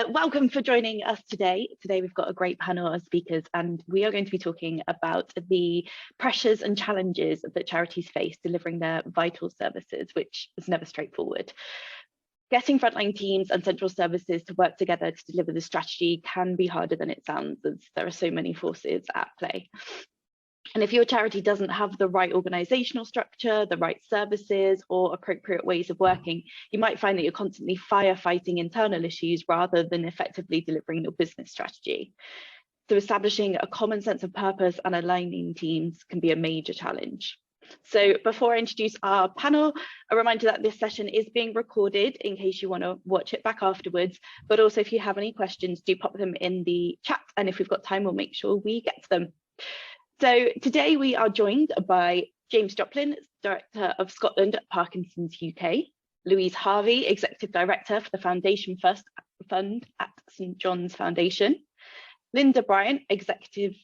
Welcome for joining us today. Today we've got a great panel of speakers and we are going to be talking about the pressures and challenges that charities face delivering their vital services, which is never straightforward. Getting frontline teams and central services to work together to deliver the strategy can be harder than it sounds, as there are so many forces at play. And if your charity doesn't have the right organisational structure, the right services or appropriate ways of working, you might find that you're constantly firefighting internal issues rather than effectively delivering your business strategy. So establishing a common sense of purpose and aligning teams can be a major challenge. So before I introduce our panel, a reminder that this session is being recorded in case you want to watch it back afterwards, but also if you have any questions, do pop them in the chat, and if we've got time, we'll make sure we get to them. So today we are joined by James Jopling, Director of Scotland at Parkinson's UK, Louise Harvey, Executive Director for the Foundation First Fund at St John's Foundation, Linda Bryant,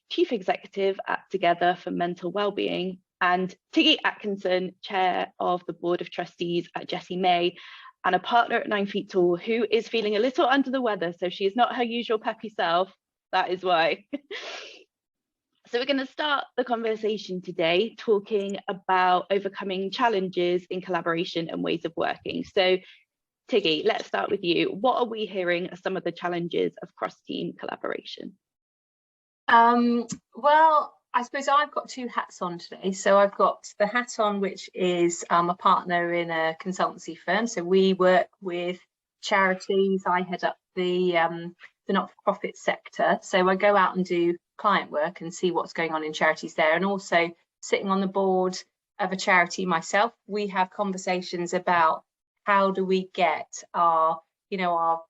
Chief Executive at Together for Mental Wellbeing, and Tiggy Atkinson, Chair of the Board of Trustees at Jessie May, and a partner at 9 Feet Tall who is feeling a little under the weather, so she is not her usual peppy self. That is why. So we're going to start the conversation today talking about overcoming challenges in collaboration and ways of working. So Tiggy, let's start with you. What are we hearing are some of the challenges of cross-team collaboration? Well, I suppose I've got two hats on today. So I've got the hat on, which is a partner in a consultancy firm. So we work with charities. I head up the not-for-profit sector. So I go out and do client work and see what's going on in charities there, and also sitting on the board of a charity myself, we have conversations about how do we get our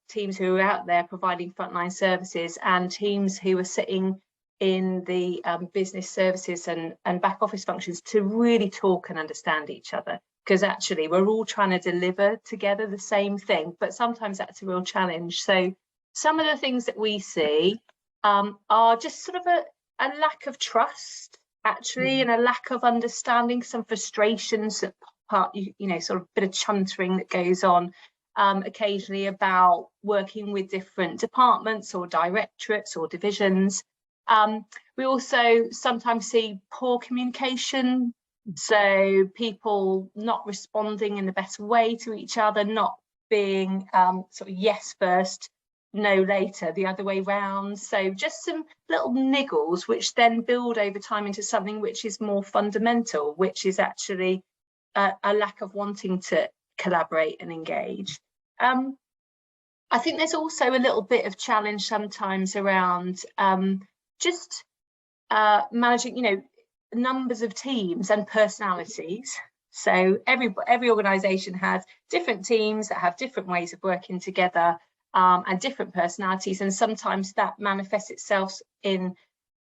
teams who are out there providing frontline services and teams who are sitting in the business services and back office functions to really talk and understand each other, because actually we're all trying to deliver together the same thing, but sometimes that's a real challenge. So some of the things that we see are just sort of a lack of trust, actually, and a lack of understanding, some frustrations that part, sort of bit of chuntering that goes on occasionally about working with different departments or directorates or divisions. We also sometimes see poor communication, so people not responding in the best way to each other, not being sort of yes first, no later, the other way round. So just some little niggles which then build over time into something which is more fundamental, which is actually a lack of wanting to collaborate and engage. I think there's also a little bit of challenge sometimes around just managing, numbers of teams and personalities. So every organisation has different teams that have different ways of working together, and different personalities, and sometimes that manifests itself in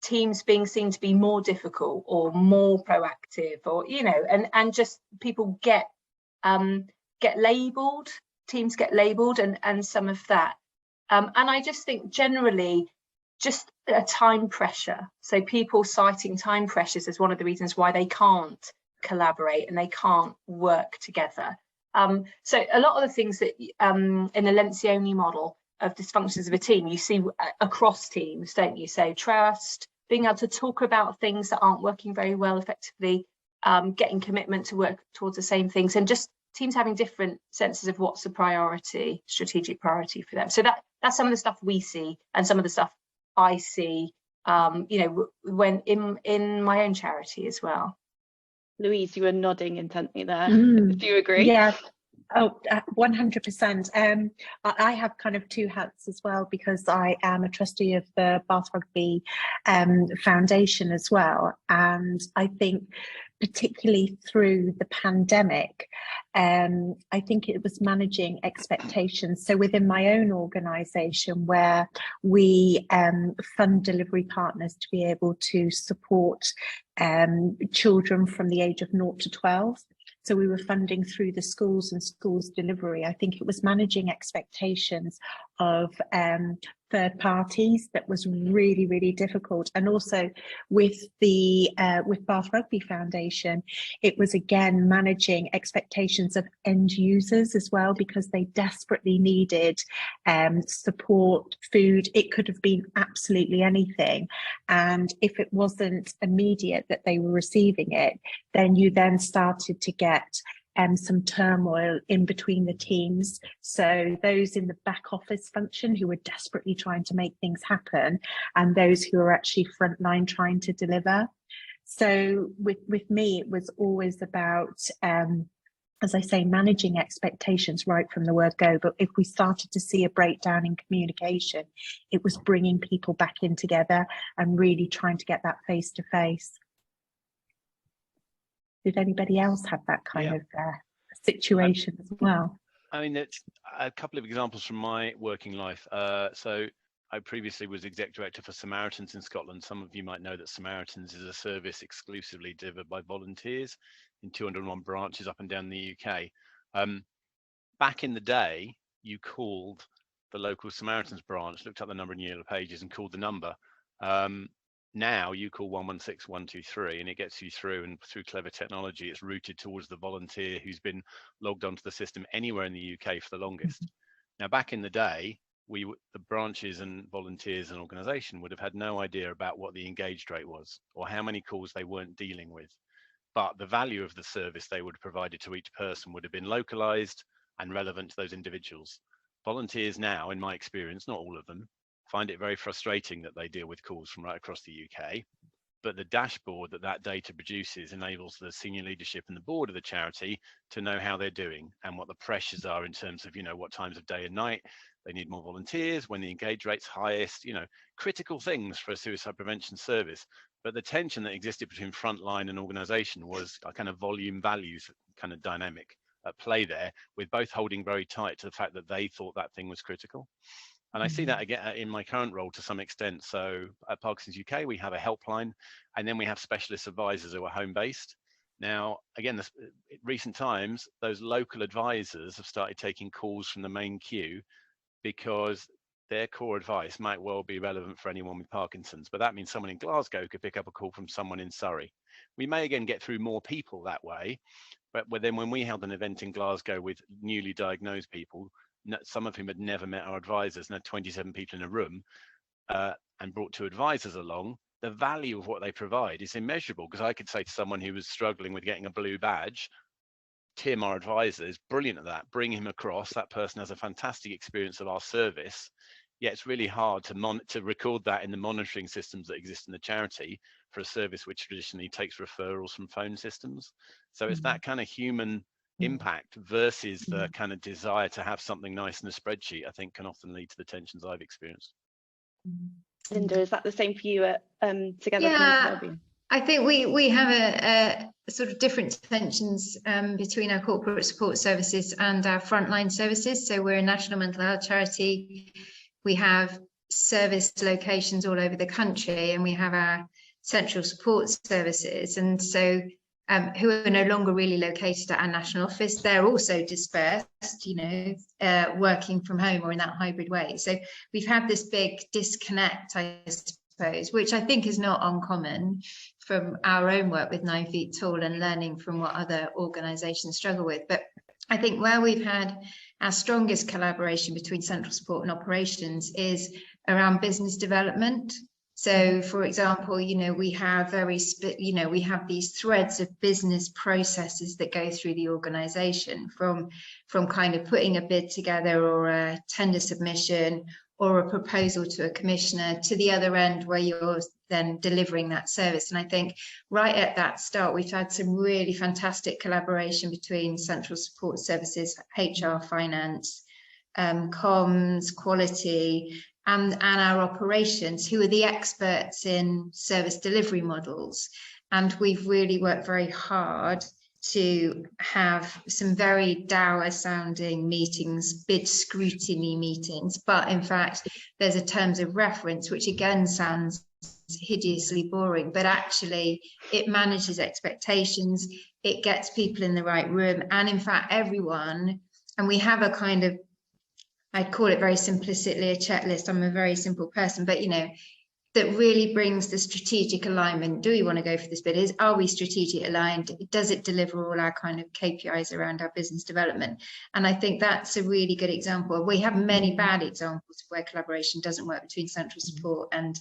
teams being seen to be more difficult or more proactive, or and just people get labelled, teams get labelled, and some of that, and I just think generally just a time pressure, so people citing time pressures as one of the reasons why they can't collaborate and they can't work together. So a lot of the things that in the Lencioni model of dysfunctions of a team, you see across teams, don't you? So trust, being able to talk about things that aren't working very well effectively, getting commitment to work towards the same things, and just teams having different senses of what's the priority, strategic priority for them. So that's some of the stuff we see, and some of the stuff I see, when in my own charity as well. Louise, you were nodding intently there. Do you agree? Yeah. Oh, 100%. I have kind of two hats as well, because I am a trustee of the Bath Rugby Foundation as well. And I think particularly through the pandemic, I think it was managing expectations. So within my own organisation, where we fund delivery partners to be able to support children from the age of 0 to 12. So we were funding through the schools and schools delivery. I think it was managing expectations of third parties that was really, really difficult. And also with the with Bath Rugby Foundation, it was again managing expectations of end users as well, because they desperately needed support, food. It could have been absolutely anything, and if it wasn't immediate that they were receiving it, then you then started to get some turmoil in between the teams. So those in the back office function who were desperately trying to make things happen, and those who are actually frontline trying to deliver. So with me, it was always about, as I say, managing expectations right from the word go. But if we started to see a breakdown in communication, it was bringing people back in together and really trying to get that face to face. Did anybody else have that kind of situation as well? I mean, it's a couple of examples from my working life. So I previously was exec director for Samaritans in Scotland. Some of you might know that Samaritans is a service exclusively delivered by volunteers in 201 branches up and down the UK. Back in the day, you called the local Samaritans branch, looked up the number in Yellow Pages and called the number. Now you call 116 123 and it gets you through, and through clever technology, it's routed towards the volunteer who's been logged onto the system anywhere in the UK for the longest. Now, back in the day, the branches and volunteers and organisation would have had no idea about what the engaged rate was or how many calls they weren't dealing with. But the value of the service they would have provided to each person would have been localised and relevant to those individuals. Volunteers now, in my experience, not all of them, find it very frustrating that they deal with calls from right across the UK, but the dashboard that data produces enables the senior leadership and the board of the charity to know how they're doing and what the pressures are in terms of, what times of day and night they need more volunteers, when the engage rate's highest, critical things for a suicide prevention service. But the tension that existed between frontline and organisation was a kind of volume values kind of dynamic at play there, with both holding very tight to the fact that they thought that thing was critical. And I see that again in my current role to some extent. So at Parkinson's UK, we have a helpline, and then we have specialist advisors who are home-based. Now, again, in recent times, those local advisors have started taking calls from the main queue because their core advice might well be relevant for anyone with Parkinson's, but that means someone in Glasgow could pick up a call from someone in Surrey. We may again get through more people that way, but then when we held an event in Glasgow with newly diagnosed people, some of whom had never met our advisors, and had 27 people in a room, and brought 2 advisors along, the value of what they provide is immeasurable. Because I could say to someone who was struggling with getting a blue badge, Tim, our advisor, is brilliant at that. Bring him across. That person has a fantastic experience of our service. Yet it's really hard to record that in the monitoring systems that exist in the charity for a service which traditionally takes referrals from phone systems. So it's that kind of human impact versus the kind of desire to have something nice in a spreadsheet, I think can often lead to the tensions I've experienced. Linda, is that the same for you at Together? Yeah, I think we have a sort of different tensions between our corporate support services and our frontline services. So we're a national mental health charity. We have service locations all over the country, and we have our central support services. And so who are no longer really located at our national office. They're also dispersed, working from home or in that hybrid way. So we've had this big disconnect, I suppose, which I think is not uncommon from our own work with 9 Feet Tall and learning from what other organisations struggle with. But I think where we've had our strongest collaboration between central support and operations is around business development. So, for example, we have we have these threads of business processes that go through the organisation, from kind of putting a bid together or a tender submission or a proposal to a commissioner to the other end where you're then delivering that service. And I think right at that start, we've had some really fantastic collaboration between central support services, HR, finance, comms, quality, and our operations, who are the experts in service delivery models. And we've really worked very hard to have some very dour sounding meetings, bid scrutiny meetings, but in fact there's a terms of reference, which again sounds hideously boring, but actually it manages expectations, it gets people in the right room, and in fact everyone, and we have a kind of I'd call it very simplistically a checklist. I'm a very simple person, but you know, that really brings the strategic alignment. Do we want to go for this bid? Are we strategic aligned? Does it deliver all our kind of KPIs around our business development? And I think that's a really good example. We have many bad examples where collaboration doesn't work between central support and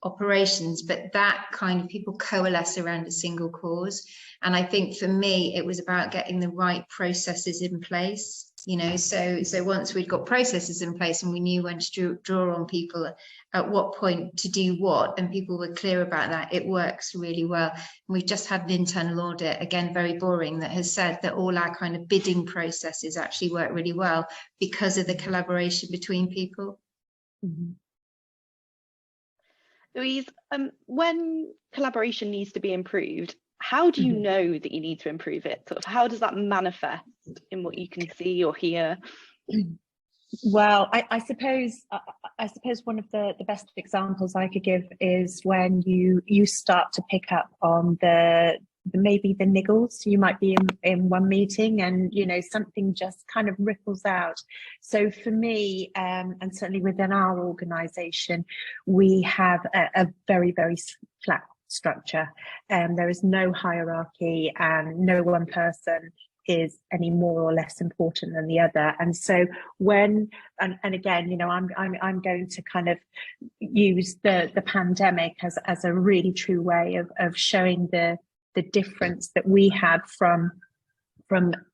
operations, but that kind of people coalesce around a single cause. And I think for me, it was about getting the right processes in place, you know, so once we'd got processes in place and we knew when to draw on people at what point to do what, and people were clear about that, it works really well. And we've just had an internal audit, again, very boring, that has said that all our kind of bidding processes actually work really well because of the collaboration between people. Mm-hmm. Louise, when collaboration needs to be improved, how do you know that you need to improve it? Sort of, how does that manifest in what you can see or hear? Well, I suppose one of the best examples I could give is when you start to pick up on maybe the niggles. You might be in one meeting and, you know, something just kind of ripples out. So for me, and certainly within our organisation, we have a very, very flat structure. There is no hierarchy and no one person is any more or less important than the other. And so when, and again, you know, I'm going to kind of use the pandemic as a really true way of showing the difference that we had from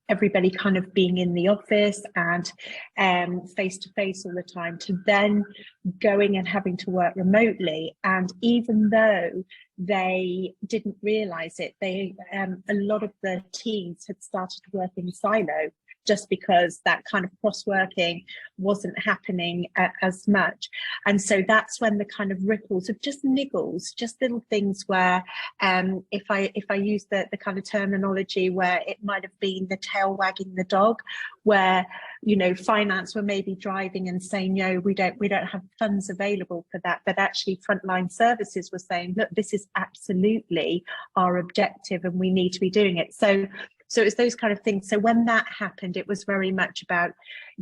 everybody kind of being in the office and face to face all the time, to then going and having to work remotely. And even though they didn't realize it, a lot of the teams had started to work in silo, just because that kind of cross-working wasn't happening as much. And so that's when the kind of ripples of just niggles, just little things where if I use the kind of terminology where it might have been the tail wagging the dog, where, you know, finance were maybe driving and saying, no, we don't have funds available for that, but actually frontline services were saying, look, this is absolutely our objective and we need to be doing it. So it's those kind of things. So when that happened, it was very much about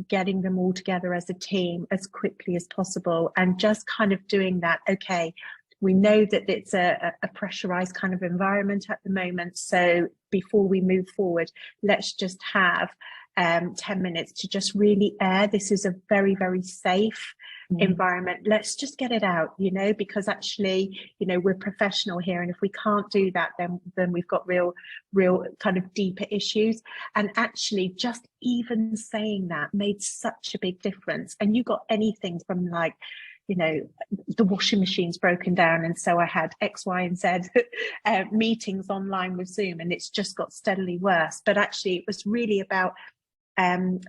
getting them all together as a team as quickly as possible and just kind of doing that. Okay, we know that it's a pressurized kind of environment at the moment. So before we move forward, let's just have 10 minutes to just really air. This is a very, very safe environment. Let's just get it out, you know, because actually, you know, we're professional here. And if we can't do that, then we've got real kind of deeper issues. And actually just even saying that made such a big difference. And you got anything from like, you know, the washing machine's broken down, and so I had X, Y, and Z meetings online with Zoom, and it's just got steadily worse. But actually, it was really about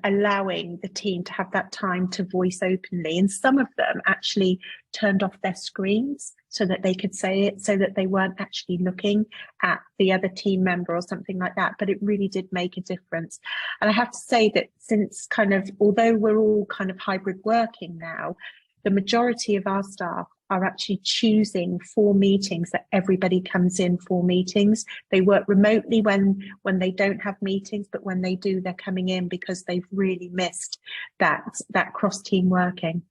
allowing the team to have that time to voice openly. And some of them actually turned off their screens so that they could say it, so that they weren't actually looking at the other team member or something like that. But it really did make a difference. And I have to say that since kind of, although we're all kind of hybrid working now, the majority of our staff are actually choosing 4 meetings, that everybody comes in 4 meetings. They work remotely when they don't have meetings, but when they do, they're coming in because they've really missed that cross-team working.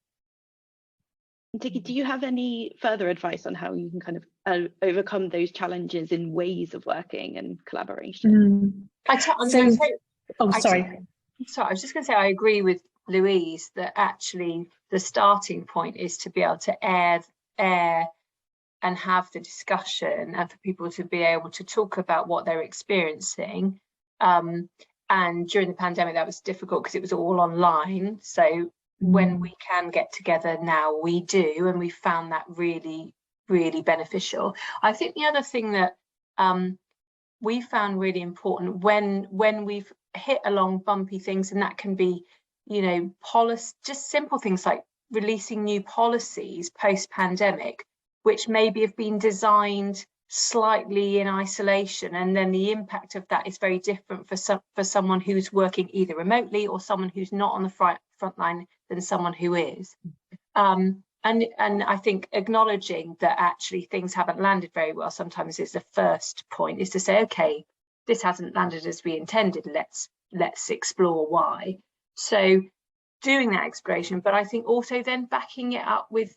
Tiggy, do you have any further advice on how you can kind of overcome those challenges in ways of working and collaboration? Sorry, I was just going to say, I agree with Louise that actually the starting point is to be able to air and have the discussion, and for people to be able to talk about what they're experiencing. And during the pandemic, that was difficult because it was all online. So when we can get together now, we do, and we found that really, really beneficial. I think the other thing that we found really important when we've hit along bumpy things, and that can be, you know, policy, just simple things like releasing new policies post-pandemic, which maybe have been designed slightly in isolation, and then the impact of that is very different for someone who's working either remotely or someone who's not on the front line than someone who is. And I think acknowledging that actually things haven't landed very well sometimes is the first point, is to say, okay, this hasn't landed as we intended, let's explore why. So doing that exploration, but I think also then backing it up with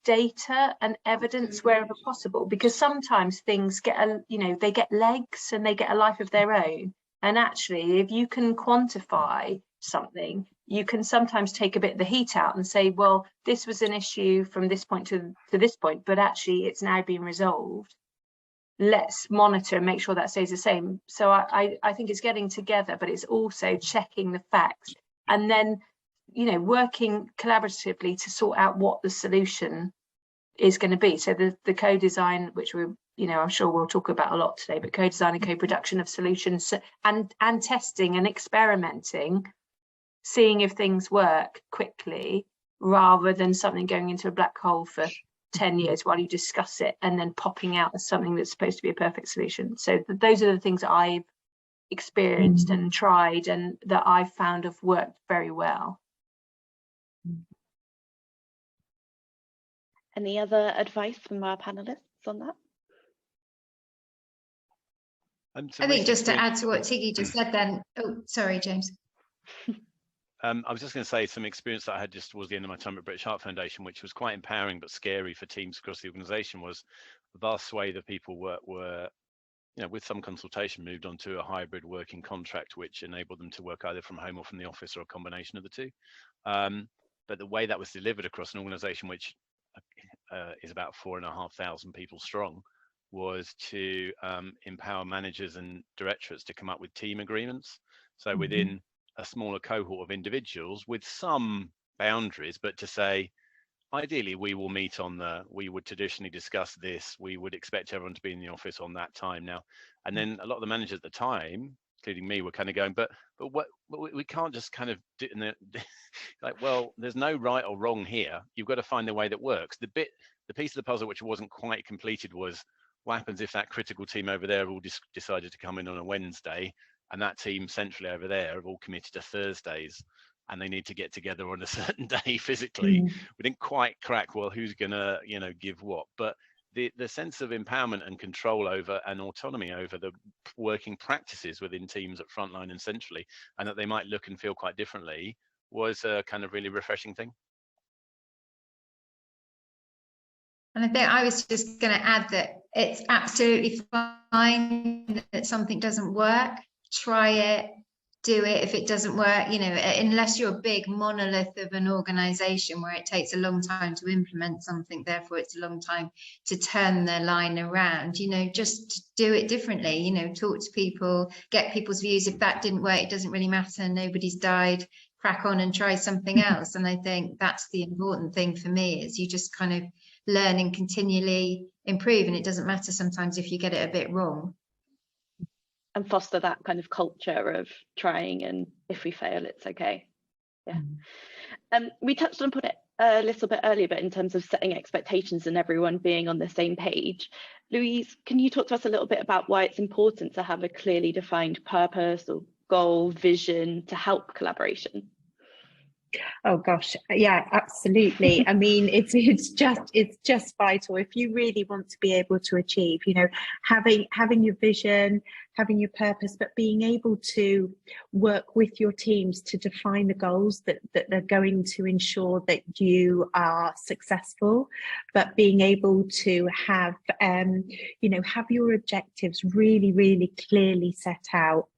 data and evidence wherever possible, because sometimes things get they get legs and they get a life of their own. And actually, if you can quantify something, you can sometimes take a bit of the heat out and say, well, this was an issue from this point to this point, but actually it's now been resolved. Let's monitor and make sure that stays the same. So I think it's getting together, but it's also checking the facts and then, working collaboratively to sort out what the solution is going to be. So the co-design, which we're, I'm sure we'll talk about a lot today, but co-design and co-production of solutions and testing and experimenting, seeing if things work quickly rather than something going into a black hole for 10 years while you discuss it and then popping out as something that's supposed to be a perfect solution. So those are the things that I've experienced and tried and that I've found have worked very well. Any other advice from our panelists on that? I think just to add to what Tiggy just said then, oh, sorry, James. I was just going to say some experience that I had just towards the end of my time at British Heart Foundation, which was quite empowering but scary for teams across the organisation, was the vast swathe of people were with some consultation moved on to a hybrid working contract, which enabled them to work either from home or from the office or a combination of the two. But the way that was delivered across an organisation which is about 4,500 people strong was to empower managers and directorates to come up with team agreements. So within a smaller cohort of individuals with some boundaries, but to say, ideally, we will meet we would traditionally discuss this, we would expect everyone to be in the office on that time now. And then a lot of the managers at the time, including me, were kind of going, but what we can't just kind of do like, well, there's no right or wrong here. You've got to find the way that works. The piece of the puzzle which wasn't quite completed was, what happens if that critical team over there all decided to come in on a Wednesday, and that team centrally over there have all committed to Thursdays, and they need to get together on a certain day physically. We didn't quite crack, well, who's gonna give what, but the sense of empowerment and control over and autonomy over the working practices within teams at frontline and centrally, and that they might look and feel quite differently, was a kind of really refreshing thing. And I think I was just going to add that it's absolutely fine that something doesn't work. Try it, do it. If it doesn't work, unless you're a big monolith of an organization where it takes a long time to implement something, therefore it's a long time to turn the line around, just do it differently, talk to people, get people's views. If that didn't work, it doesn't really matter. Nobody's died. Crack on and try something else. And I think that's the important thing for me, is you just kind of learn and continually improve, and it doesn't matter sometimes if you get it a bit wrong. And foster that kind of culture of trying, and if we fail, it's okay. Yeah. We touched upon it a little bit earlier, but in terms of setting expectations and everyone being on the same page, Louise, can you talk to us a little bit about why it's important to have a clearly defined purpose or goal, vision to help collaboration? Oh gosh, yeah, absolutely. I mean, it's just vital if you really want to be able to achieve, having your vision, having your purpose, but being able to work with your teams to define the goals that are going to ensure that you are successful, but being able to have have your objectives really, really clearly set out,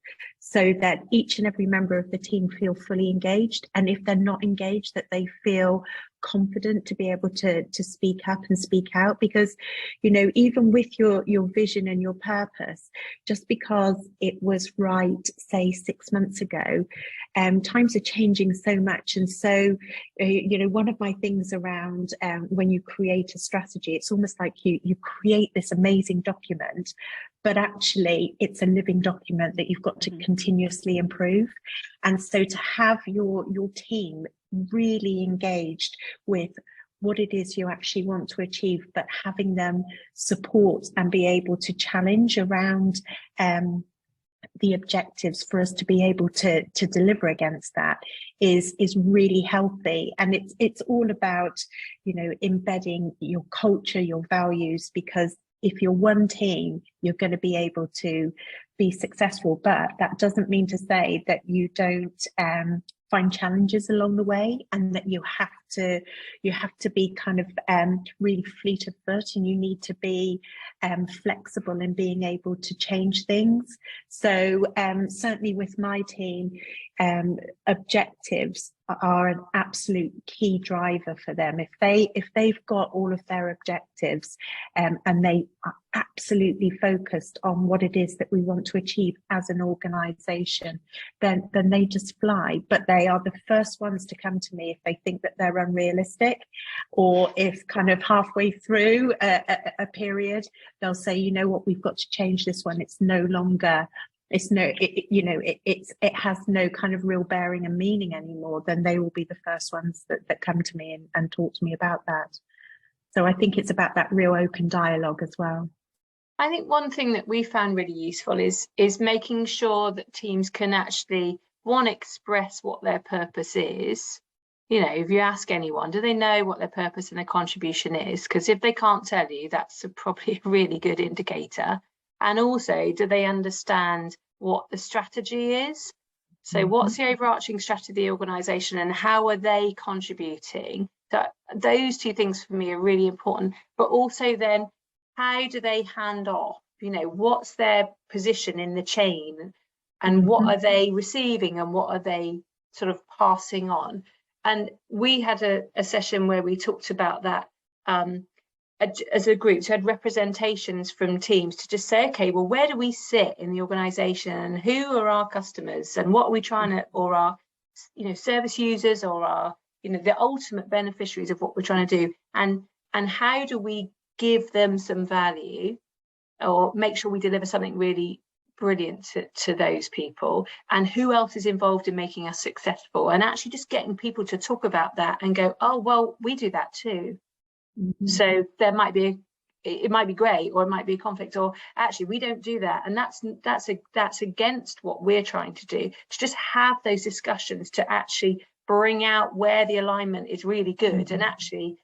so that each and every member of the team feel fully engaged. And if they're not engaged, that they feel confident to be able to speak up and speak out. Because, even with your vision and your purpose, just because it was right, say 6 months ago, times are changing so much. And so, one of my things around when you create a strategy, it's almost like you create this amazing document, but actually it's a living document that you've got to continuously improve. And so to have your team really engaged with what it is you actually want to achieve, but having them support and be able to challenge around the objectives for us to be able to deliver against that is really healthy. And it's all about, embedding your culture, your values, because if you're one team, you're going to be able to be successful. But that doesn't mean to say that you don't find challenges along the way, and that you have to be kind of really fleet of foot, and you need to be flexible in being able to change things. So certainly with my team, objectives are an absolute key driver for them. If they've got all of their objectives and they are absolutely focused on what it is that we want to achieve as an organisation, then they just fly. But they are the first ones to come to me if they think that they're unrealistic, or if kind of halfway through a period they'll say, you know what, we've got to change this one. It's no longer. It has no kind of real bearing and meaning anymore. Then they will be the first ones that come to me and talk to me about that. So I think it's about that real open dialogue as well. I think one thing that we found really useful is making sure that teams can actually, one, express what their purpose is. You know, if you ask anyone, do they know what their purpose and their contribution is? Because if they can't tell you, that's probably a really good indicator. And also, do they understand what the strategy is? So what's the overarching strategy of the organisation, and how are they contributing? So those two things for me are really important. But also then, how do they hand off? You know, what's their position in the chain, and what are they receiving, and what are they sort of passing on? And we had a session where we talked about that as a group, so had representations from teams to just say, okay, well, where do we sit in the organisation, and who are our customers, and what are we trying to, or our, you know, service users, or our, you know, the ultimate beneficiaries of what we're trying to do, and how do we give them some value, or make sure we deliver something really brilliant to those people, and who else is involved in making us successful, and actually just getting people to talk about that and go, oh, well, we do that too. So there might be it might be great, or it might be a conflict, or actually we don't do that, and that's against what we're trying to do. To just have those discussions to actually bring out where the alignment is really good, and actually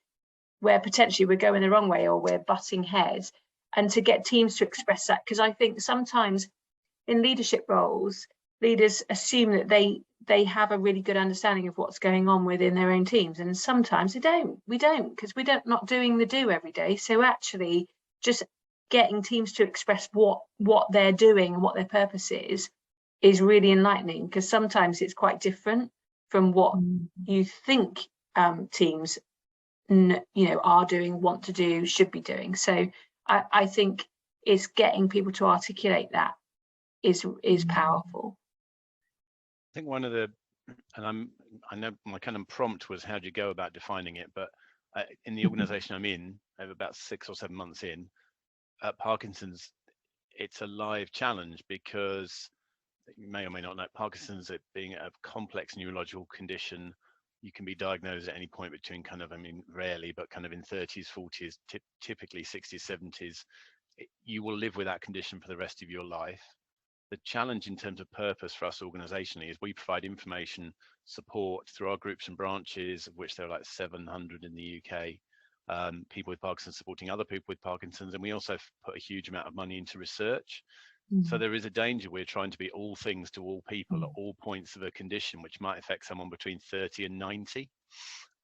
where potentially we're going the wrong way or we're butting heads, and to get teams to express that. Because I think sometimes in leadership roles, leaders assume that they have a really good understanding of what's going on within their own teams, and sometimes they don't. We don't, because we don't not doing the do every day. So actually just getting teams to express what they're doing and what their purpose is really enlightening, because sometimes it's quite different from what you think teams are doing, want to do, should be doing. So I think it's getting people to articulate that is powerful. I think one of the, and I know my kind of prompt was, how do you go about defining it? But in the organisation I'm in, over about 6 or 7 months in, at Parkinson's, it's a live challenge, because you may or may not know, Parkinson's, it being a complex neurological condition, you can be diagnosed at any point between kind of, I mean, rarely, but kind of in 30s, 40s, typically 60s, 70s, you will live with that condition for the rest of your life. The challenge in terms of purpose for us organisationally is we provide information support through our groups and branches, of which there are like 700 in the UK, people with Parkinson's supporting other people with Parkinson's, and we also put a huge amount of money into research. So there is a danger we're trying to be all things to all people at all points of a condition, which might affect someone between 30 and 90.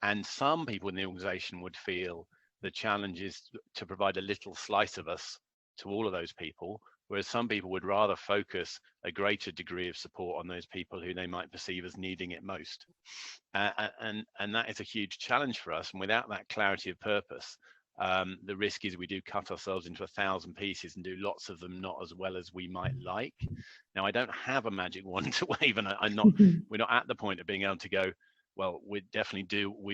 And some people in the organisation would feel the challenge is to provide a little slice of us to all of those people, whereas some people would rather focus a greater degree of support on those people who they might perceive as needing it most. And that is a huge challenge for us. And without that clarity of purpose, the risk is we do cut ourselves into 1,000 pieces and do lots of them not as well as we might like. Now, I don't have a magic wand to wave, and we're not at the point of being able to go, well, we're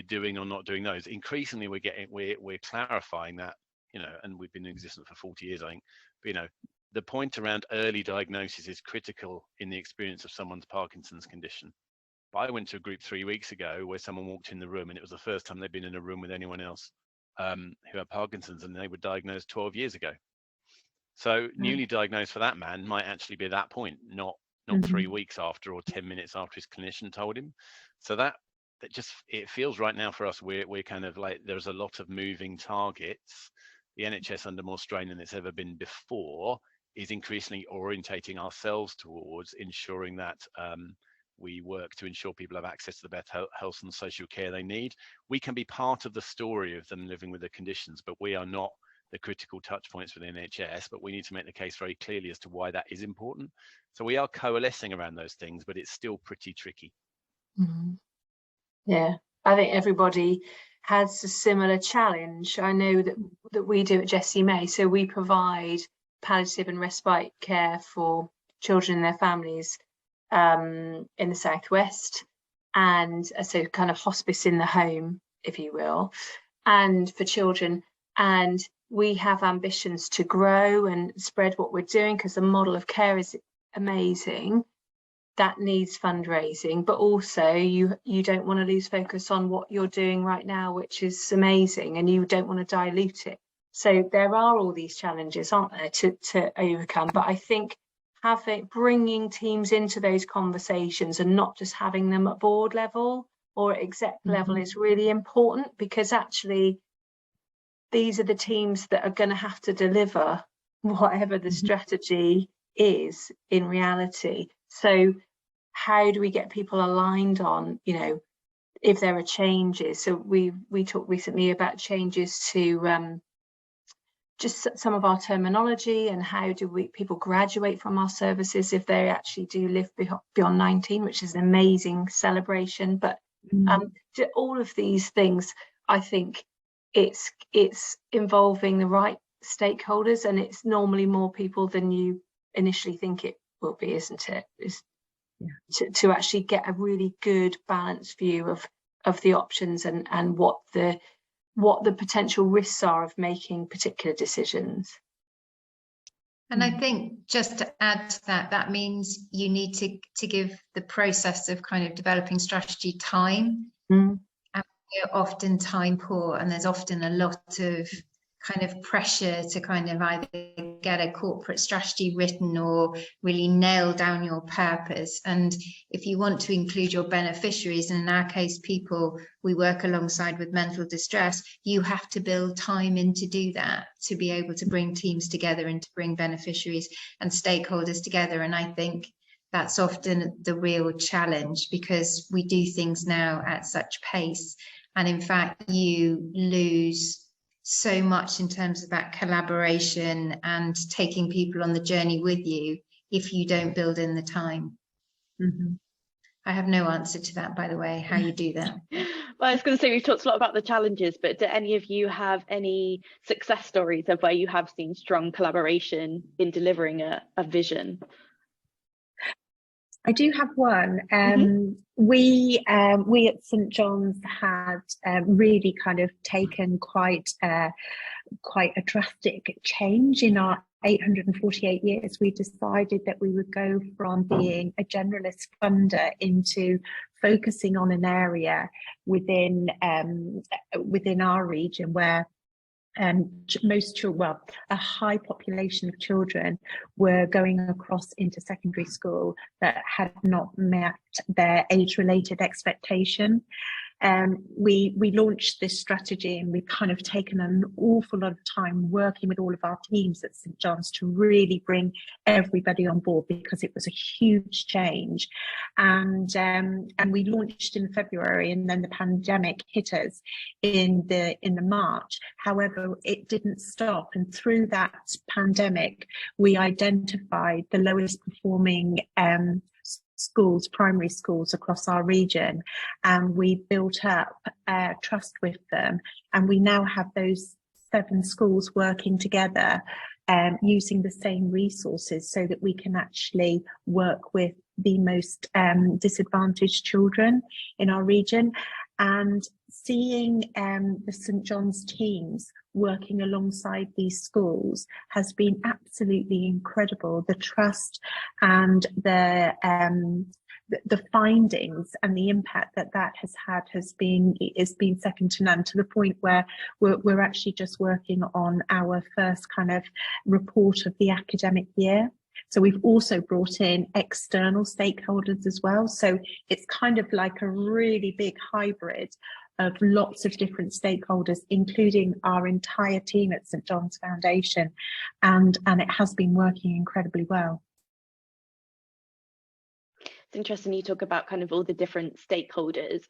doing or not doing those. Increasingly, we're clarifying that, and we've been in existence for 40 years, I think. But, the point around early diagnosis is critical in the experience of someone's Parkinson's condition. But I went to a group 3 weeks ago where someone walked in the room, and it was the first time they'd been in a room with anyone else who had Parkinson's, and they were diagnosed 12 years ago. So newly diagnosed for that man might actually be at that point, not 3 weeks after or 10 minutes after his clinician told him. So that just, it feels right now for us, we're kind of like, there's a lot of moving targets. The NHS, under more strain than it's ever been before, is increasingly orientating ourselves towards ensuring that We work to ensure people have access to the best health and social care they need. We can be part of the story of them living with the conditions, but we are not the critical touch points for the NHS, but we need to make the case very clearly as to why that is important. So we are coalescing around those things, but it's still pretty tricky. Mm-hmm. Yeah, I think everybody has a similar challenge. I know that we do at Jessie May, so we provide palliative and respite care for children and their families in the southwest, and so kind of hospice in the home, if you will, and for children. And we have ambitions to grow and spread what we're doing, because the model of care is amazing. That needs fundraising, but also you don't want to lose focus on what you're doing right now, which is amazing, and you don't want to dilute it. So there are all these challenges, aren't there, to overcome. But I think bringing teams into those conversations and not just having them at board level or at exec level is really important, because actually these are the teams that are going to have to deliver whatever the strategy is in reality. So how do we get people aligned on, you know, if there are changes? So we talked recently about changes to just some of our terminology, and how do people graduate from our services if they actually do live beyond 19, which is an amazing celebration. But all of these things, I think it's involving the right stakeholders, and it's normally more people than you initially think it will be, isn't it? To actually get a really good balanced view of the options and what the potential risks are of making particular decisions. And I think, just to add to that, that means you need to give the process of kind of developing strategy time. And we're often time poor, and there's often a lot of kind of pressure to kind of either get a corporate strategy written or really nail down your purpose. And if you want to include your beneficiaries, and in our case people we work alongside with mental distress, you have to build time in to do that, to be able to bring teams together and to bring beneficiaries and stakeholders together. And I think that's often the real challenge, because we do things now at such pace, and in fact you lose so much in terms of that collaboration and taking people on the journey with you if you don't build in the time. I have no answer to that, by the way, how you do that. Well, I was going to say, we've talked a lot about the challenges, but do any of you have any success stories of where you have seen strong collaboration in delivering a vision? I do have one. We at St John's had really kind of taken quite a drastic change in our 848 years. We decided that we would go from being a generalist funder into focusing on an area within our region where most children, well, a high population of children were going across into secondary school that had not met their age-related expectation. We launched this strategy, and we've kind of taken an awful lot of time working with all of our teams at St John's to really bring everybody on board, because it was a huge change. And we launched in February, and then the pandemic hit us in the March. However, it didn't stop, and through that pandemic we identified the lowest performing schools, primary schools across our region, and we built up trust with them, and we now have those 7 schools working together, using the same resources, so that we can actually work with the most disadvantaged children in our region. And seeing the St John's teams working alongside these schools has been absolutely incredible. The trust and the findings and the impact that has had has been second to none, to the point where we're actually just working on our first kind of report of the academic year. So we've also brought in external stakeholders as well. So it's kind of like a really big hybrid of lots of different stakeholders, including our entire team at St John's Foundation, and it has been working incredibly well. it's interesting you talk about kind of all the different stakeholders.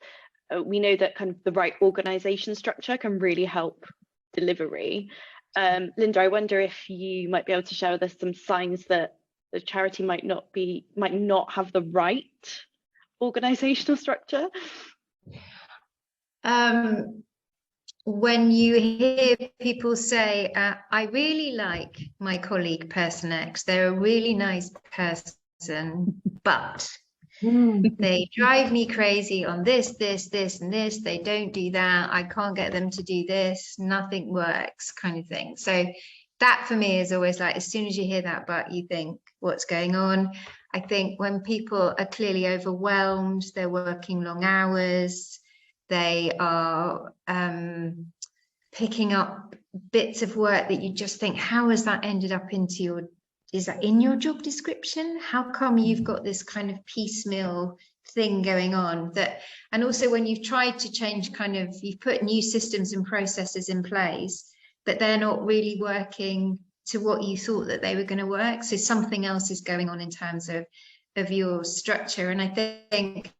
We know that kind of the right organisation structure can really help delivery. Linda, I wonder if you might be able to share with us some signs that the charity might not have the right organisational structure. When you hear people say, I really like my colleague person X, they're a really nice person, but they drive me crazy on this, and this, they don't do that, I can't get them to do this, nothing works, kind of thing. So that for me is always like, as soon as you hear that, but you think, what's going on? I think when people are clearly overwhelmed, they're working long hours, they are picking up bits of work that you just think, how has that ended up into your, is that in your job description? How come you've got this kind of piecemeal thing going on? That, and also when you've tried to change kind of, you've put new systems and processes in place, but they're not really working to what you thought that they were going to work. So something else is going on in terms of your structure. And I think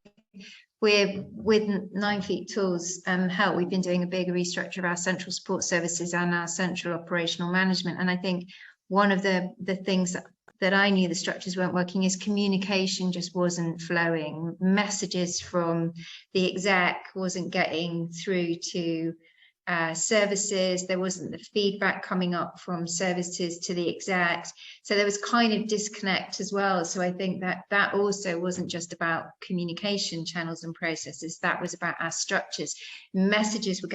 we're, with 9 Feet Tall's help, we've been doing a big restructure of our central support services and our central operational management. And I think one of the things that I knew the structures weren't working is communication just wasn't flowing. Messages from the exec wasn't getting through to services. There wasn't the feedback coming up from services to the execs. So there was kind of disconnect as well. So I think that also wasn't just about communication channels and processes. That was about our structures. Messages were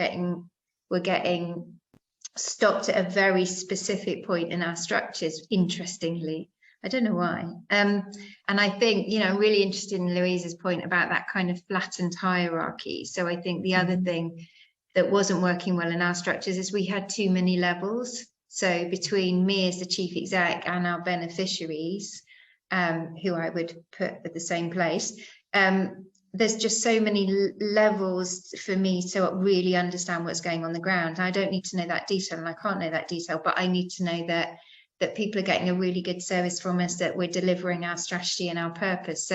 getting stopped at a very specific point in our structures, interestingly. I don't know why. And I think, you know, I'm really interested in Louise's point about that kind of flattened hierarchy. So I think the other thing that wasn't working well in our structures is we had too many levels. So between me as the chief exec and our beneficiaries, who I would put at the same place, there's just so many levels for me to really understand what's going on the ground. I don't need to know that detail, and I can't know that detail, but I need to know that people are getting a really good service from us, that we're delivering our strategy and our purpose.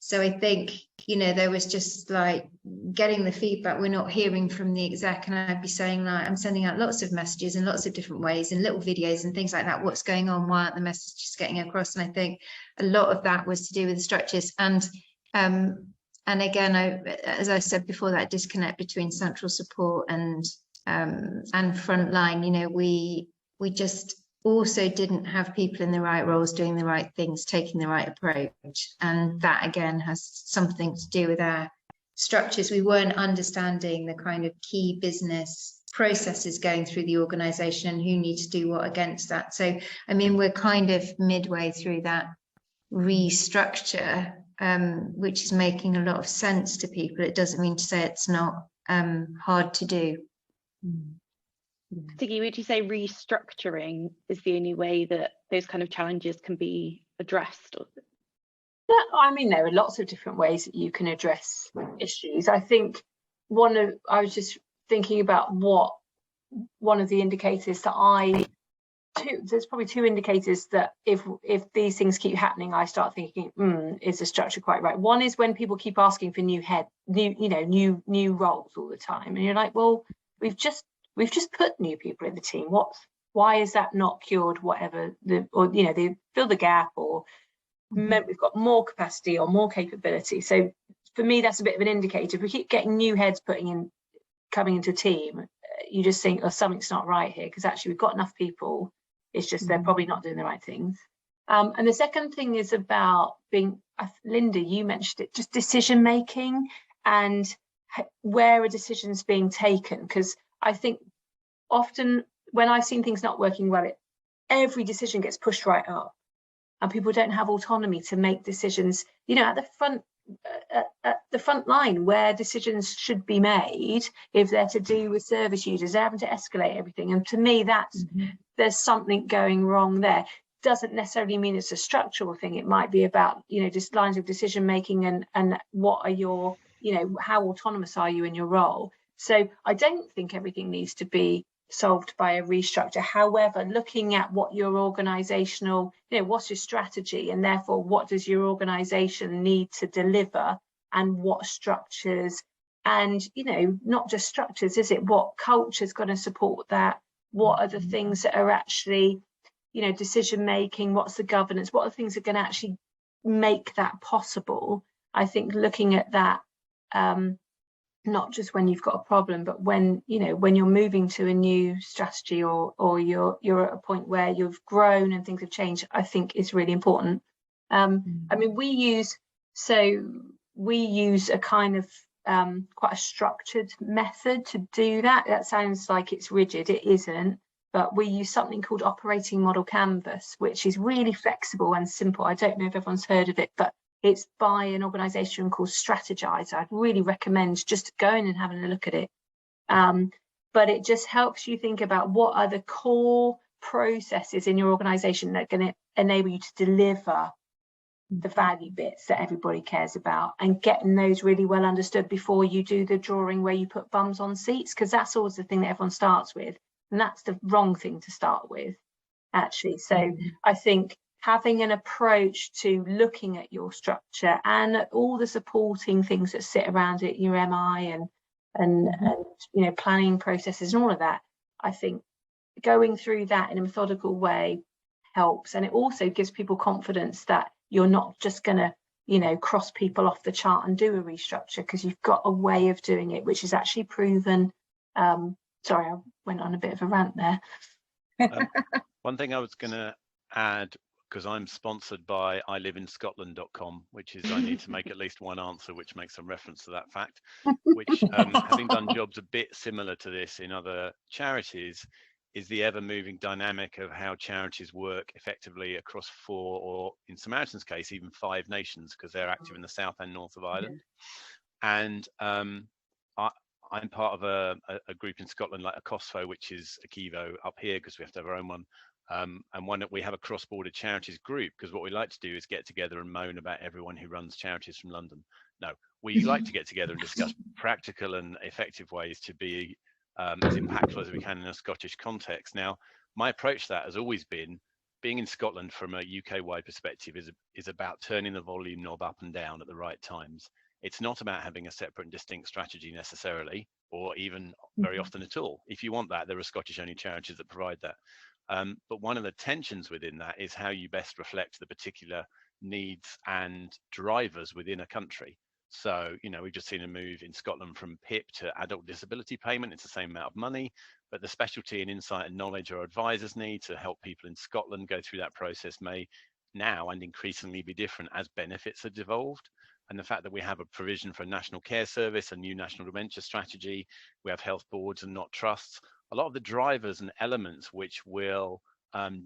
So I think, you know, there was just like getting the feedback we're not hearing from the exec, and I'd be saying, like, I'm sending out lots of messages in lots of different ways and little videos and things like that. What's going on? Why aren't the messages getting across? And I think a lot of that was to do with the structures. And again, as I said before, that disconnect between central support and frontline, you know, we just also didn't have people in the right roles doing the right things, taking the right approach. And that again has something to do with our structures. We weren't understanding the kind of key business processes going through the organization and who needs to do what against that. So, I mean, we're kind of midway through that restructure, which is making a lot of sense to people. It doesn't mean to say it's not hard to do. Tiggy, would you say restructuring is the only way that those kind of challenges can be addressed? Yeah, I mean, there are lots of different ways that you can address issues. I think I was just thinking about what one of the indicators that there's probably 2 indicators that if these things keep happening, I start thinking, is the structure quite right? One is when people keep asking for new roles all the time, and you're like, well, we've just put new people in the team. Why is that not cured? Whatever they fill the gap, or meant we've got more capacity or more capability. So for me, that's a bit of an indicator. If we keep getting new heads coming into a team, you just think, oh, something's not right here, because actually we've got enough people. It's just they're probably not doing the right things. And the second thing is about Linda, you mentioned it, just decision making and where a decision's being taken. Because I think often when I've seen things not working well, every decision gets pushed right up, and people don't have autonomy to make decisions, you know, at the front line where decisions should be made. If they're to do with service users, they're having to escalate everything. And to me, that's there's something going wrong there. Doesn't necessarily mean it's a structural thing. It might be about, you know, just lines of decision making and what are your, you know, how autonomous are you in your role? So I don't think everything needs to be solved by a restructure. However, looking at what your organisational, what's your strategy, and therefore what does your organisation need to deliver, and what structures, and not just structures, is it? What culture is going to support that? What are the things that are actually, decision making? What's the governance? What are the things that are going to actually make that possible? I think looking at that, not just when you've got a problem, but when you're moving to a new strategy, or you're at a point where you've grown and things have changed, I think is really important. I mean, we use a kind of quite a structured method to do that. That sounds like it's rigid. It isn't, but we use something called operating model canvas, which is really flexible and simple. I don't know if everyone's heard of it, but it's by an organisation called Strategize. I'd really recommend just going and having a look at it. But it just helps you think about what are the core processes in your organisation that are going to enable you to deliver the value bits that everybody cares about, and getting those really well understood before you do the drawing where you put bums on seats, because that's always the thing that everyone starts with, and that's the wrong thing to start with, actually. So I think having an approach to looking at your structure and all the supporting things that sit around it, your MI and planning processes and all of that, I think going through that in a methodical way helps. And it also gives people confidence that you're not just going to, cross people off the chart and do a restructure, because you've got a way of doing it, which is actually proven. Sorry, I went on a bit of a rant there. One thing I was going to add, because I'm sponsored by ilivinScotland.com, which is I need to make at least one answer which makes some reference to that fact, which having done jobs a bit similar to this in other charities, is the ever-moving dynamic of how charities work effectively across 4, or in Samaritan's case, even 5 nations, because they're active in the south and north of Ireland. And I'm part of a group in Scotland, like a COSFO, which is a Kivo up here, because we have to have our own one. And one that we have a cross-border charities group, because what we like to do is get together and moan about everyone who runs charities from London. No, we like to get together and discuss practical and effective ways to be as impactful as we can in a Scottish context. Now, my approach to that has always been, being in Scotland from a UK-wide perspective is about turning the volume knob up and down at the right times. It's not about having a separate and distinct strategy necessarily, or even very often at all. If you want that, there are Scottish-only charities that provide that. But one of the tensions within that is how you best reflect the particular needs and drivers within a country. So, we've just seen a move in Scotland from PIP to adult disability payment. It's the same amount of money, but the specialty and insight and knowledge our advisors need to help people in Scotland go through that process may now and increasingly be different as benefits are devolved. And the fact that we have a provision for a national care service, a new national dementia strategy, we have health boards and not trusts, a lot of the drivers and elements which will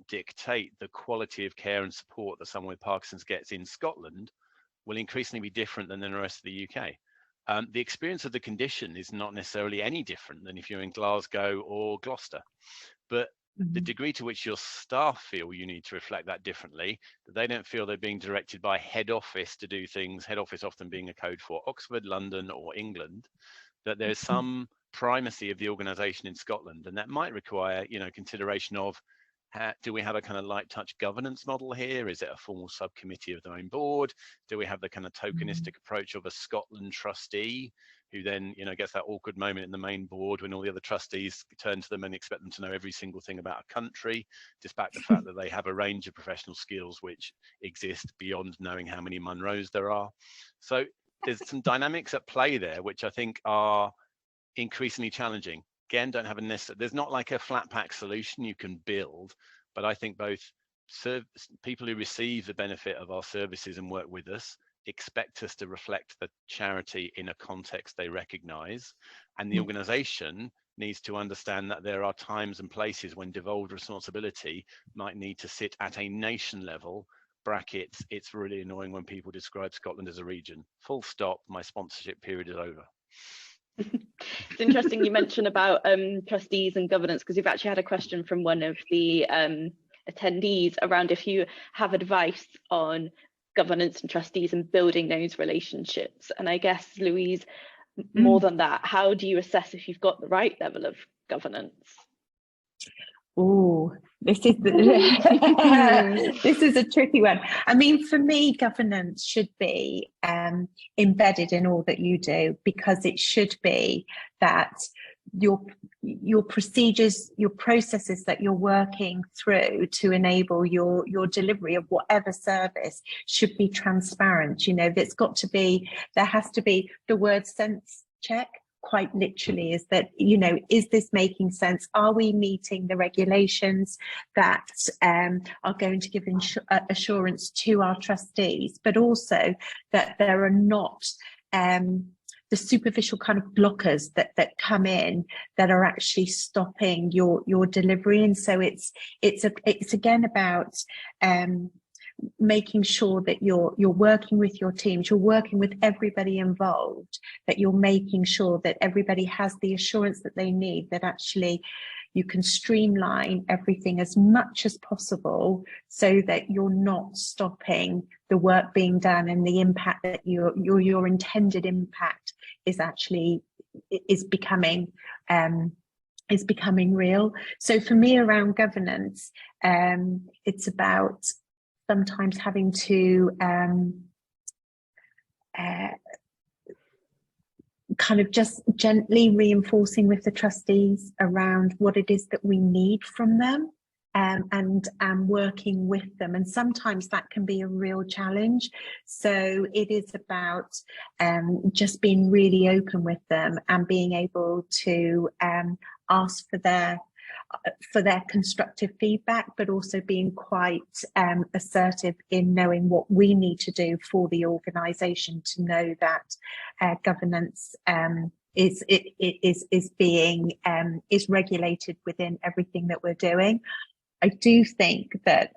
dictate the quality of care and support that someone with Parkinson's gets in Scotland will increasingly be different than in the rest of the UK. The experience of the condition is not necessarily any different than if you're in Glasgow or Gloucester, but the degree to which your staff feel you need to reflect that differently, that they don't feel they're being directed by head office to do things, head office often being a code for Oxford, London or England, that there's some primacy of the organisation in Scotland, and that might require, consideration of, do we have a kind of light touch governance model here? Is it a formal subcommittee of their own board? Do we have the kind of tokenistic approach of a Scotland trustee who then, gets that awkward moment in the main board when all the other trustees turn to them and expect them to know every single thing about a country, despite the fact that they have a range of professional skills which exist beyond knowing how many Munros there are. So there's some dynamics at play there, which I think are increasingly challenging. Again, don't have a necessary, there's not like a flat pack solution you can build, but I think both people who receive the benefit of our services and work with us expect us to reflect the charity in a context they recognize, and the organization needs to understand that there are times and places when devolved responsibility might need to sit at a nation level. Brackets, it's really annoying when people describe Scotland as a region. Full stop, my sponsorship period is over. It's interesting you mentioned about trustees and governance, because we've actually had a question from one of the attendees around if you have advice on governance and trustees and building those relationships. And I guess, Louise, more than that, how do you assess if you've got the right level of governance? Oh, this is this is a tricky one. I mean, for me, governance should be embedded in all that you do, because it should be that your procedures, your processes that you're working through to enable your delivery of whatever service should be transparent. You know, there has to be the word sense check. Quite literally, is that, you know, is this making sense? Are we meeting the regulations that are going to give assurance to our trustees, but also that there are not the superficial kind of blockers that come in that are actually stopping your delivery. And so it's again about making sure that you're working with your teams, you're working with everybody involved, that you're making sure that everybody has the assurance that they need, that actually you can streamline everything as much as possible so that you're not stopping the work being done, and the impact that your intended impact is actually becoming real. So for me, around governance, it's about sometimes having to kind of just gently reinforcing with the trustees around what it is that we need from them, and working with them. And sometimes that can be a real challenge. So it is about just being really open with them and being able to ask for their constructive feedback, but also being quite assertive in knowing what we need to do for the organisation to know that governance is regulated within everything that we're doing. I do think that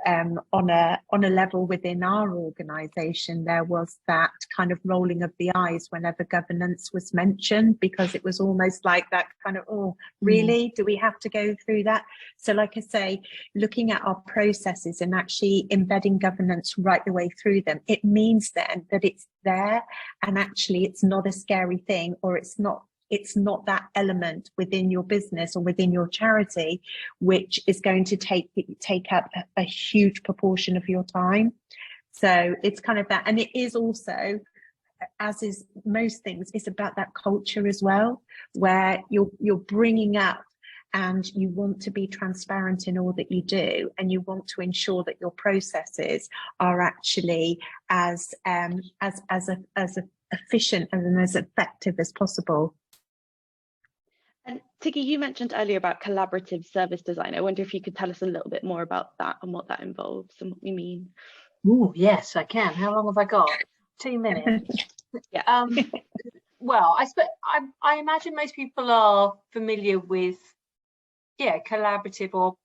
on a level within our organisation, there was that kind of rolling of the eyes whenever governance was mentioned, because it was almost like that kind of, oh, really? Do we have to go through that? So like I say, looking at our processes and actually embedding governance right the way through them, it means then that it's there, and actually it's not a scary thing, or it's not that element within your business or within your charity which is going to take up a huge proportion of your time. So it's kind of that. And it is also, as is most things, it's about that culture as well, where you're bringing up and you want to be transparent in all that you do, and you want to ensure that your processes are actually as efficient and as effective as possible. And Tiggy, you mentioned earlier about collaborative service design. I wonder if you could tell us a little bit more about that and what that involves and what you mean. Oh, yes, I can. How long have I got? 2 minutes. Yeah. Well, I imagine most people are familiar with, collaborative, or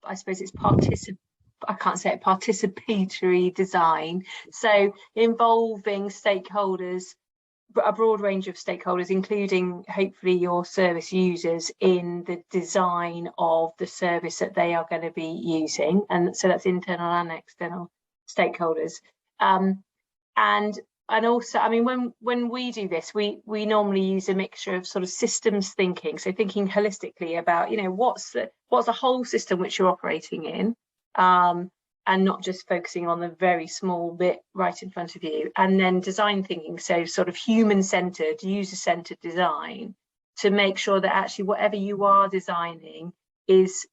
I suppose it's participatory design. So involving stakeholders, a broad range of stakeholders, including hopefully your service users, in the design of the service that they are going to be using. And so that's internal and external stakeholders. And also, I mean, when we do this, we normally use a mixture of sort of systems thinking. So thinking holistically about, what's the whole system which you're operating in, and not just focusing on the very small bit right in front of you. And then design thinking, so sort of human-centered, user-centered design, to make sure that actually whatever you are designing is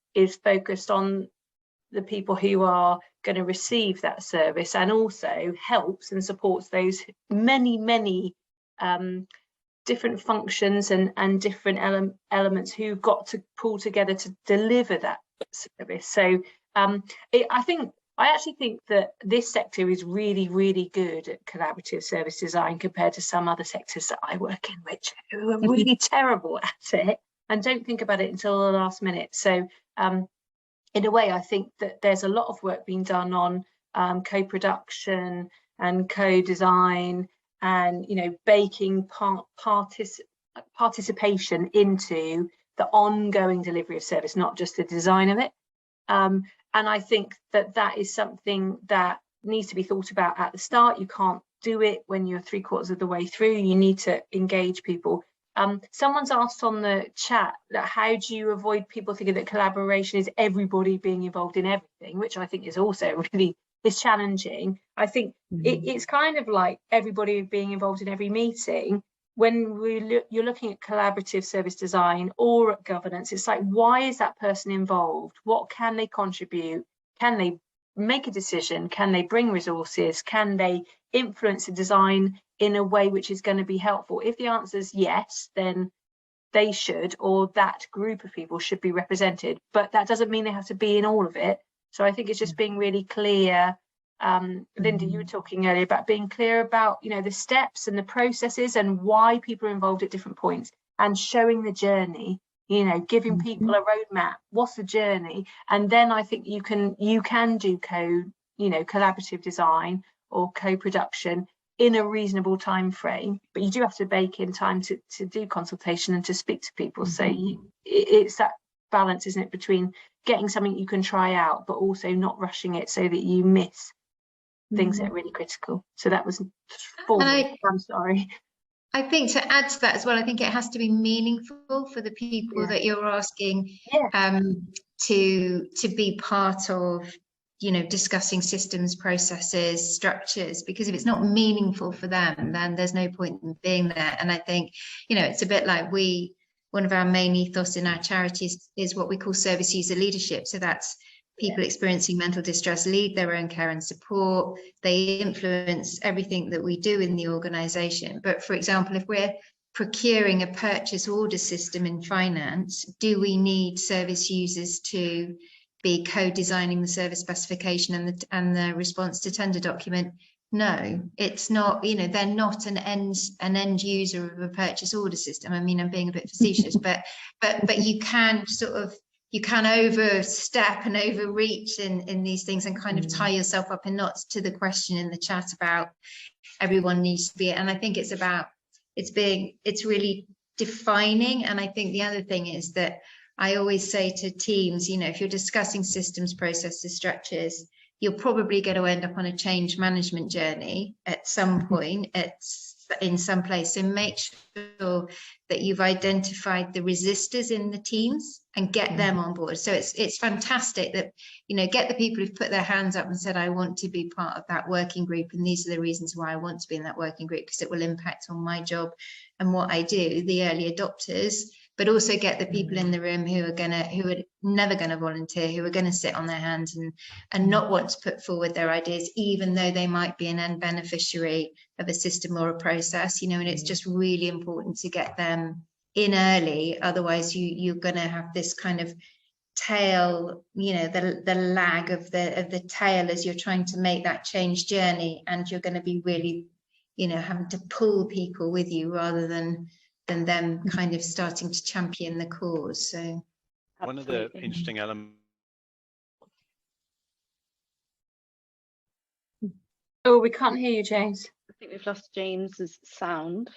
focused on the people who are going to receive that service, and also helps and supports those many different functions and different elements who've got to pull together to deliver that service. So I actually think that this sector is really, really good at collaborative service design compared to some other sectors that I work in, which are really terrible at it and don't think about it until the last minute. So in a way, I think that there's a lot of work being done on co-production and co-design, and baking participation into the ongoing delivery of service, not just the design of it. And I think that is something that needs to be thought about at the start. You can't do it when you're 3/4 of the way through. You need to engage people Someone's asked on the chat that how do you avoid people thinking that collaboration is everybody being involved in everything, which I think is also really is challenging. I think it's kind of like everybody being involved in every meeting. When you're looking at collaborative service design or at governance, it's like, why is that person involved? What can they contribute? Can they make a decision? Can they bring resources? Can they influence the design in a way which is going to be helpful? If the answer is yes, then they should, or that group of people should be represented, but that doesn't mean they have to be in all of it. So I think it's just being really clear. Linda, you were talking earlier about being clear about, you know, the steps and the processes and why people are involved at different points, and showing the journey, you know, giving people a roadmap. What's the journey? And then I think you can do collaborative design or co-production in a reasonable time frame, but you do have to bake in time to do consultation and to speak to people. So it's that balance, isn't it, between getting something you can try out but also not rushing it so that you miss things that are really critical. So that was I'm sorry. I think to add to that as well, I think it has to be meaningful for the people that you're asking to be part of, you know, discussing systems, processes, structures, because if it's not meaningful for them, then there's no point in being there. And I think, you know, it's a bit like one of our main ethos in our charities is what we call service user leadership. So that's people experiencing mental distress lead their own care and support. They influence everything that we do in the organisation. But for example, if we're procuring a purchase order system in finance, do we need service users to be co-designing the service specification and the response to tender document? No, it's not. You know, they're not an end user of a purchase order system. I mean, I'm being a bit facetious, but you can overstep and overreach in these things and kind of tie yourself up in knots. To the question in the chat about everyone needs to be, and I think it's really defining. And I think the other thing is that I always say to teams, you know, if you're discussing systems, processes, structures, you're probably going to end up on a change management journey at some point in some place. So make sure that you've identified the resistors in the teams and get them on board. So it's fantastic that, you know, get the people who've put their hands up and said, I want to be part of that working group, and these are the reasons why I want to be in that working group, because it will impact on my job and what I do, the early adopters. But also get the people in the room who are never gonna volunteer, who are gonna sit on their hands and not want to put forward their ideas, even though they might be an end beneficiary of a system or a process, you know. And it's just really important to get them in early. Otherwise, you're gonna have this kind of tail, you know, the lag of the tail as you're trying to make that change journey, and you're going to be really, you know, having to pull people with you rather than them kind of starting to champion the cause. So one of the interesting elements. Oh, we can't hear you, James. I think we've lost James's sound.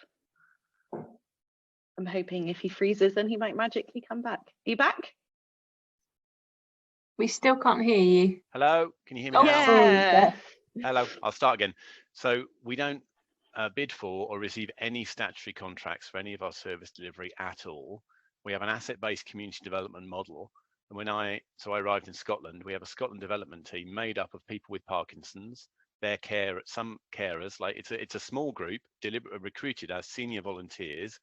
I'm hoping if he freezes, then he might magically come back. Are you back? We still can't hear you. Hello, can you hear me now? Yeah. Hello, I'll start again. So we don't bid for or receive any statutory contracts for any of our service delivery at all. We have an asset-based community development model. And when I arrived in Scotland, we have a Scotland development team made up of people with Parkinson's, some carers, like it's a small group recruited as senior volunteers.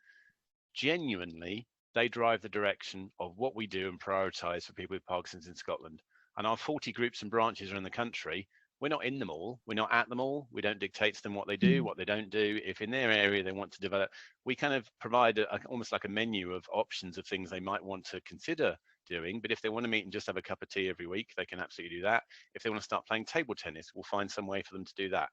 Genuinely, they drive the direction of what we do and prioritise for people with Parkinson's in Scotland. And our 40 groups and branches around the country, we're not in them all, we're not at them all, we don't dictate to them what they do, what they don't do. If in their area they want to develop, we kind of provide almost like a menu of options of things they might want to consider doing. But if they want to meet and just have a cup of tea every week, they can absolutely do that. If they want to start playing table tennis, we'll find some way for them to do that.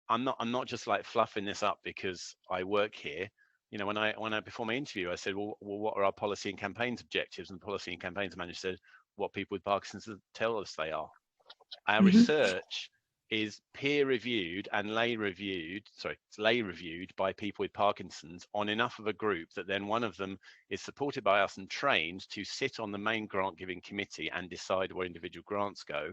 I'm not just like fluffing this up because I work here. You know, when I before my interview, I said, well, what are our policy and campaigns objectives? And the policy and campaigns manager said, what people with Parkinson's tell us they are. Our research is peer reviewed and lay reviewed by people with Parkinson's on enough of a group that then one of them is supported by us and trained to sit on the main grant giving committee and decide where individual grants go.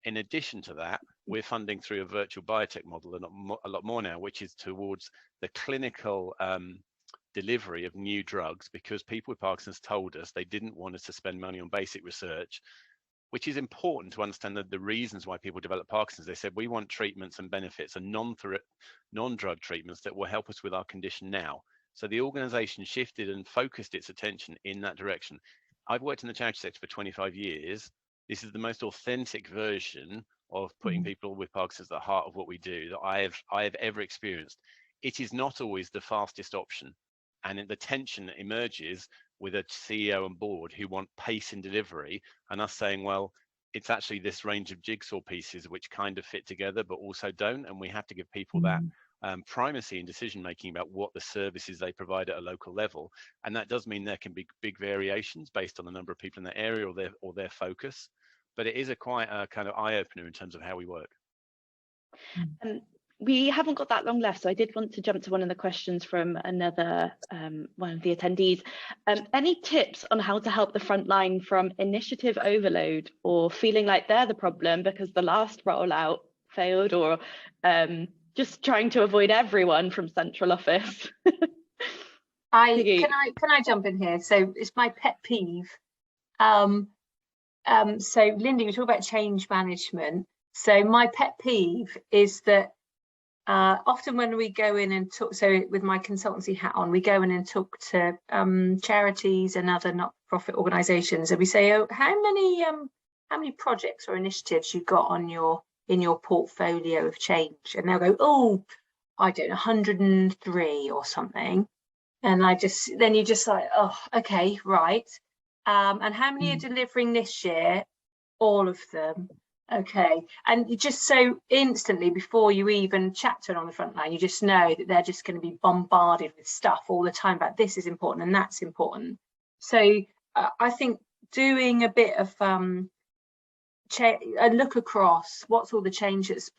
In addition to that, we're funding through a virtual biotech model a lot more now, which is towards the clinical delivery of new drugs because people with Parkinson's told us they didn't want us to spend money on basic research, which is important to understand the reasons why people develop Parkinson's. They said, we want treatments and benefits and non-drug treatments that will help us with our condition now. So the organization shifted and focused its attention in that direction. I've worked in the charity sector for 25 years. This is the most authentic version of putting people with Parkinson's at the heart of what we do that I have ever experienced. It is not always the fastest option. And the tension that emerges with a CEO and board who want pace in delivery, and us saying, well, it's actually this range of jigsaw pieces which kind of fit together but also don't, and we have to give people that primacy in decision making about what the services they provide at a local level. And that does mean there can be big variations based on the number of people in that area or their focus, but it is quite a kind of eye-opener in terms of how we work. We haven't got that long left, so I did want to jump to one of the questions from another one of the attendees. Any tips on how to help the front line from initiative overload or feeling like they're the problem because the last rollout failed, or just trying to avoid everyone from central office? Can I jump in here? So it's my pet peeve. So Linda, you talk about change management. So my pet peeve is that often when we go in and talk, so with my consultancy hat on, we go in and talk to charities and other not-for-profit organisations, and we say, oh, how many projects or initiatives you got on in your portfolio of change? And they'll go, oh, I don't know, 103 or something. And then you're just like, oh, okay, right. And how many are delivering this year? All of them. Okay, and you just so instantly before you even chat to it on the front line, you just know that they're just going to be bombarded with stuff all the time about this is important and that's important. So I think doing a bit of a look across what's all the change that's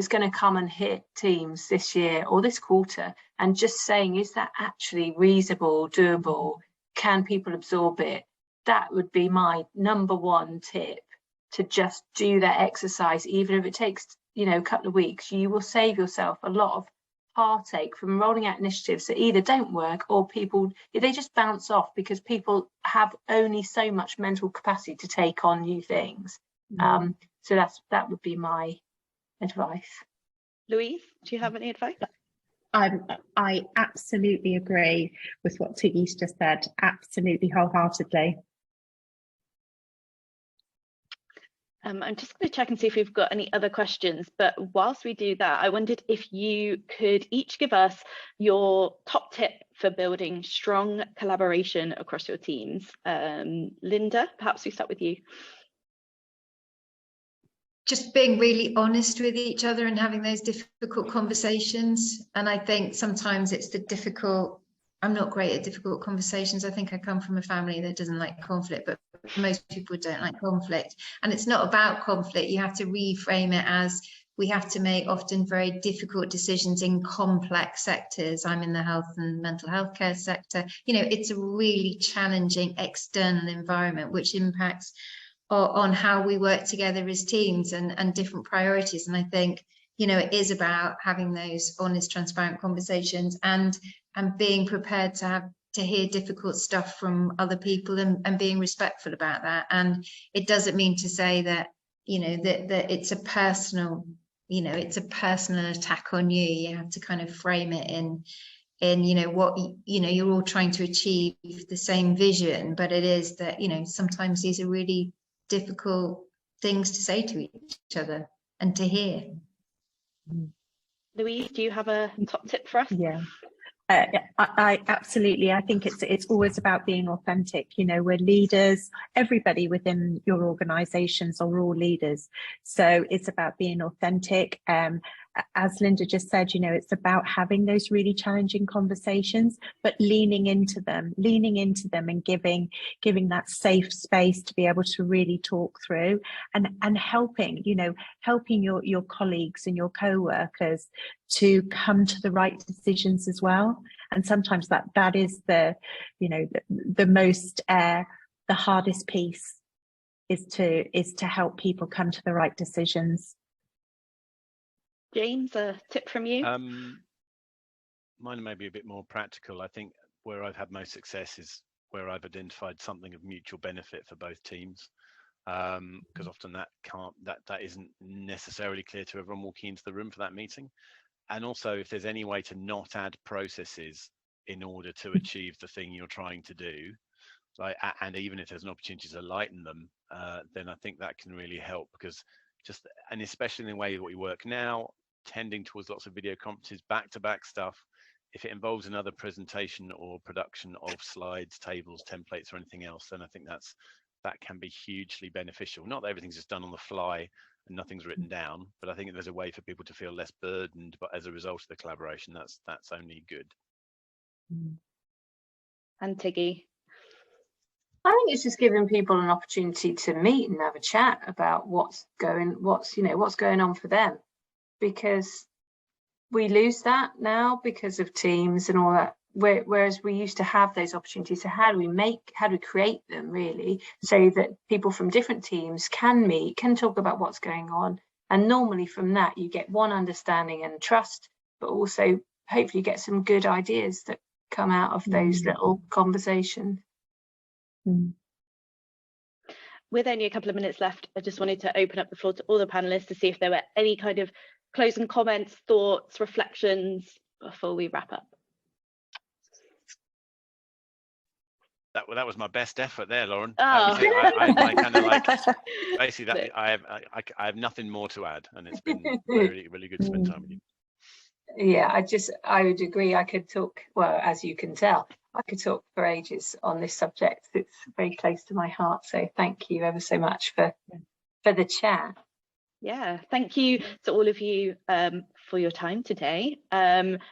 going to come and hit teams this year or this quarter, and just saying, is that actually reasonable, doable? Can people absorb it? That would be my number one tip. To just do that exercise, even if it takes, a couple of weeks. You will save yourself a lot of heartache from rolling out initiatives that either don't work or they just bounce off because people have only so much mental capacity to take on new things. So that would be my advice. Louise, do you have any advice? I absolutely agree with what Tiggy's just said, absolutely wholeheartedly. I'm just going to check and see if we've got any other questions, but whilst we do that, I wondered if you could each give us your top tip for building strong collaboration across your teams. Linda, perhaps we start with you. Just being really honest with each other and having those difficult conversations. And I think sometimes it's I'm not great at difficult conversations. I think I come from a family that doesn't like conflict, but most people don't like conflict. And it's not about conflict. You have to reframe it as we have to make often very difficult decisions in complex sectors. I'm in the health and mental health care sector. It's a really challenging external environment, which impacts on how we work together as teams and different priorities. And I think, it is about having those honest, transparent conversations and being prepared to hear difficult stuff from other people and being respectful about that. And it doesn't mean to say that, that it's a personal, it's a personal attack on you. You have to kind of frame it in what, you're all trying to achieve the same vision, but it is that, sometimes these are really difficult things to say to each other and to hear. Louise, do you have a top tip for us? Yeah. I absolutely. I think it's always about being authentic. We're leaders. Everybody within your organisations are all leaders. So it's about being authentic. As Linda just said, it's about having those really challenging conversations, but leaning into them and giving that safe space to be able to really talk through and helping your colleagues and your co-workers to come to the right decisions as well. And sometimes that is the most the hardest piece is to help people come to the right decisions. James, a tip from you? mine may be a bit more practical. I think where I've had most success is where I've identified something of mutual benefit for both teams, because often that isn't necessarily clear to everyone walking into the room for that meeting. And also, if there's any way to not add processes in order to achieve the thing you're trying to do, like, and even if there's an opportunity to lighten them, then I think that can really help, because and especially in the way that we work now, tending towards lots of video conferences, back-to-back stuff, if it involves another presentation or production of slides, tables, templates, or anything else, then I think that can be hugely beneficial. Not that everything's just done on the fly and nothing's written down, but I think if there's a way for people to feel less burdened, but as a result of the collaboration, that's only good. And Tiggy? I think it's just giving people an opportunity to meet and have a chat about what's going on for them, because we lose that now because of Teams and all that. Whereas we used to have those opportunities. So how do we create them really, so that people from different teams can meet, can talk about what's going on, and normally from that you get one, understanding and trust, but also hopefully get some good ideas that come out of those little conversations. With only a couple of minutes left, I just wanted to open up the floor to all the panelists to see if there were any kind of closing comments, thoughts, reflections before we wrap up. That was my best effort there, Lauren. Oh. I kind of like, basically that I have nothing more to add, and it's been really, really good to spend time with you. Yeah, I would agree. I could talk, well, as you can tell, I could talk for ages on this subject. It's very close to my heart. So thank you ever so much for the chat. Yeah, thank you to all of you for your time today.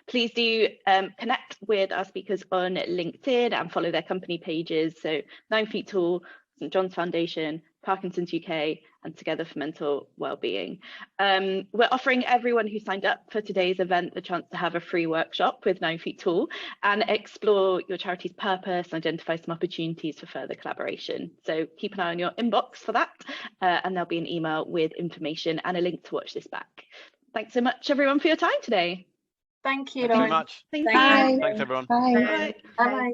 Please do connect with our speakers on LinkedIn and follow their company pages. So 9 Feet Tall, St John's Foundation, Parkinson's UK, and Together for Mental Wellbeing. We're offering everyone who signed up for today's event the chance to have a free workshop with 9 Feet Tall and explore your charity's purpose and identify some opportunities for further collaboration. So keep an eye on your inbox for that, and there'll be an email with information and a link to watch this back. Thanks so much, everyone, for your time today. Thank you, Thanks very much. Thank you. Thanks, everyone. Bye. Bye. Bye.